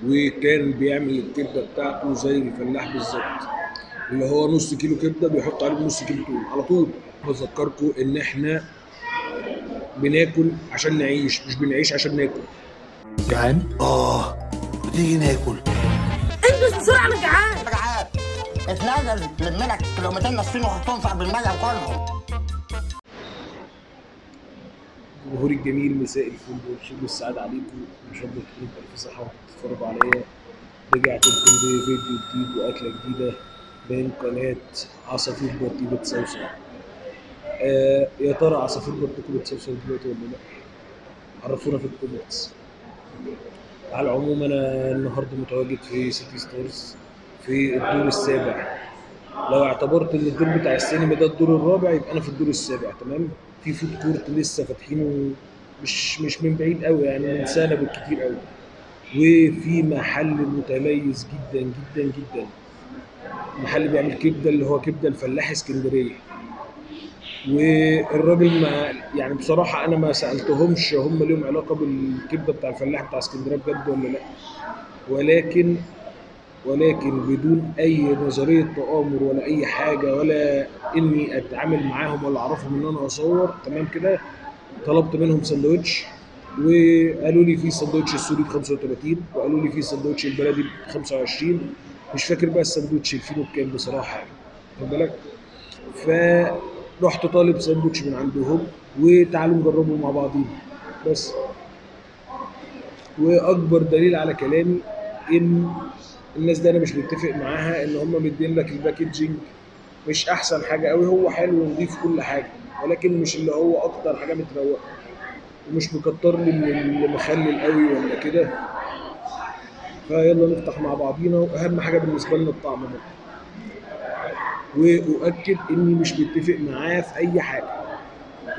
وكان بيعمل الكبده بتاعته زي الفلاح بالظبط، اللي هو نص كيلو كبده بيحط عليه نص كيلو توم على طول. بذكركم ان احنا بناكل عشان نعيش، مش بنعيش عشان ناكل. جعان؟ ما تيجي ناكل. انجز بسرعة أنا جعان. جعان. اتنازل لملك كيلومترين نصين وحطهم في قلب الميه وكلهم. جمهوري الجميل، مساء الفل والخير والسعادة عليكم، ان شاء الله تكونوا بألف صحة وتتفرجوا عليا. رجعت لكم بفيديو جديد وأكلة جديدة من قناة عصافير بطي بتصوصو. يا ترى عصافير بطيكم بتصوصو دلوقتي ولا لا؟ عرفونا في الكومنتس. على العموم انا النهارده متواجد في سيتي ستارز في الدور السابع. لو اعتبرت ان الدور بتاع السينما ده الدور الرابع، يبقى انا في الدور السابع. تمام. في فود كورت لسه فاتحينه، مش من بعيد قوي، يعني من سنه بالكتير قوي. وفي محل متميز جدا جدا جدا، محل بيعمل كبده اللي هو كبده الفلاح اسكندريه. والراجل ما يعني بصراحه انا ما سالتهمش هم ليهم علاقه بالكبده بتاع الفلاح بتاع اسكندريه بجد ولا لا، ولكن بدون اي نظريه تآمر ولا اي حاجه، ولا اني اتعامل معاهم ولا اعرفهم ان انا اصور. تمام كده. طلبت منهم سندوتش، وقالوا لي في سندوتش السوري ب 35، وقالوا لي في سندوتش البلدي ب 25. مش فاكر بقى السندوتش الفينو بكام بصراحه يعني، خد بالك. فرحت طالب سندوتش من عندهم، وتعالوا نجربه مع بعضينا بس. واكبر دليل على كلامي ان الناس دي انا مش متفق معاها، ان هم مدين لك الباكجينج مش احسن حاجه قوي. هو حلو ونضيف كل حاجه، ولكن مش اللي هو اكتر حاجه متروقه، ومش مكتر لي من اللي مخلل قوي ولا كده. فيلا نفتح مع بعضينا، واهم حاجه بالنسبه لنا الطعم ده. واؤكد اني مش متفق معاه في اي حاجه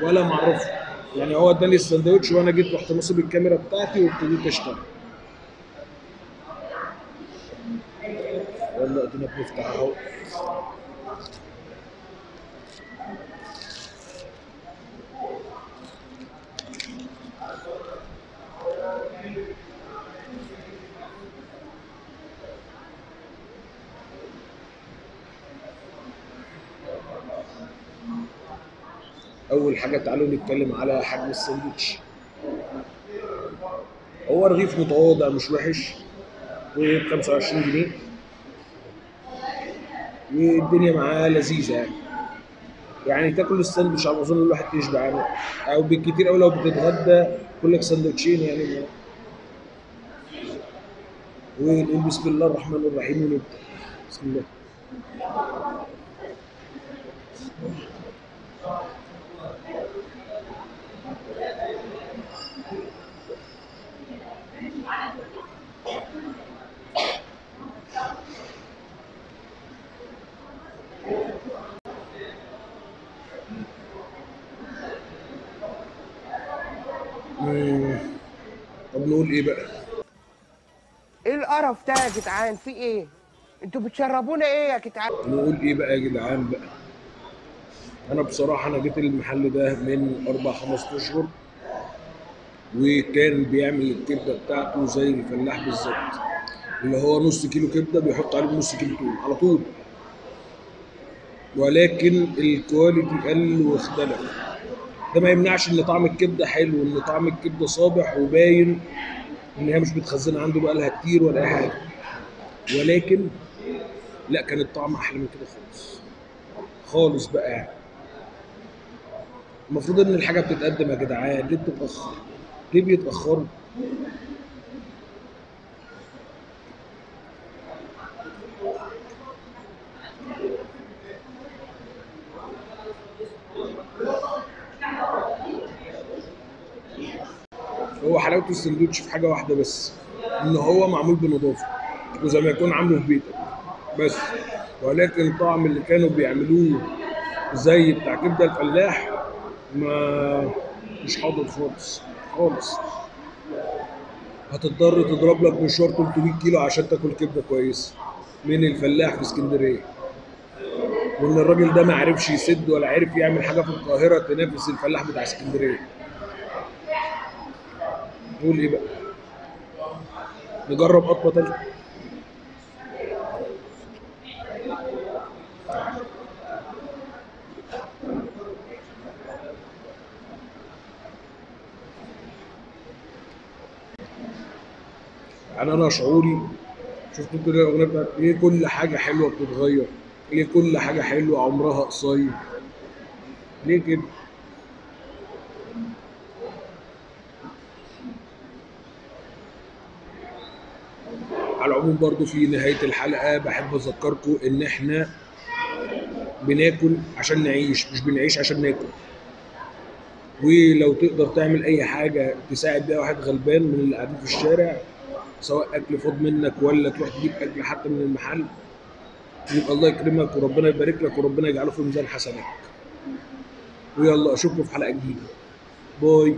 ولا معرفه. يعني هو اداني السندوتش وانا جيت رحت نصب الكاميرا بتاعتي وابتديت اشتغل. يلا ادينا بنفتح اهو. اول حاجه تعالوا نتكلم على حجم الساندوتش. هو رغيف متواضع مش وحش، وب 25 جنيه، والدنيا معاه لذيذه يعني. يعني تاكل الساندوتش على ما اظن الواحد تشبع يعني، او بالكتير قوي لو بتتغدى كل لك ساندوتشين يعني. ونقول بسم الله الرحمن الرحيم ونبدا. بسم الله. مم. طب نقول ايه بقى؟ ايه القرف ده يا جدعان؟ في ايه؟ انتوا بتشربونا ايه يا جدعان؟ نقول ايه بقى يا جدعان بقى؟ انا بصراحه انا جيت المحل ده من 4 5 اشهر، وكان بيعمل الكبده بتاعته زي الفلاح بالظبط، اللي هو نص كيلو كبده بيحط عليه نص كيلو توم على طول. ولكن الكواليتي قل واختلف. ده ما يمنعش ان طعم الكبده حلو، ان طعم الكبده صابح وباين ان هي مش متخزنه عنده بقالها كتير ولا اي حاجه. ولكن لا، كان الطعم احلى من كده خالص خالص بقى يعني. المفروض ان الحاجه بتتقدم يا جدعان، ليه بتتاخر؟ ليه بيتاخروا؟ هو حلاوه السندوتش في حاجه واحده بس، ان هو معمول بنظافه وزي ما يكون عامله في بيتك بس. ولكن الطعم اللي كانوا بيعملوه زي بتاع كبده الفلاح ما مش حاضر خالص خالص. هتضطر تضرب لك مشوار 300 كيلو عشان تاكل كبده كويسه من الفلاح في اسكندريه. وان الراجل ده ما عرفش يسد ولا عرف يعمل حاجه في القاهره تنافس الفلاح بتاع اسكندريه. نقول ايه بقى؟ نجرب قطمه تالته. يعني انا شعوري، شفتوا كده الاغنيه بتاعت ليه كل حاجه حلوه بتتغير، ليه كل حاجه حلوه عمرها قصير، ليه كده؟ على العموم برضو في نهايه الحلقه بحب اذكركم ان احنا بناكل عشان نعيش، مش بنعيش عشان ناكل. ولو تقدر تعمل اي حاجه تساعد بيها واحد غلبان من اللي قاعدين في الشارع، سواء اكل فاض منك ولا تروح تجيب اكل حتى من المحل، يبقى الله يكرمك وربنا يبارك لك وربنا يجعله في ميزان حسناتك. ويلا اشوفكم في حلقه جديده. باي.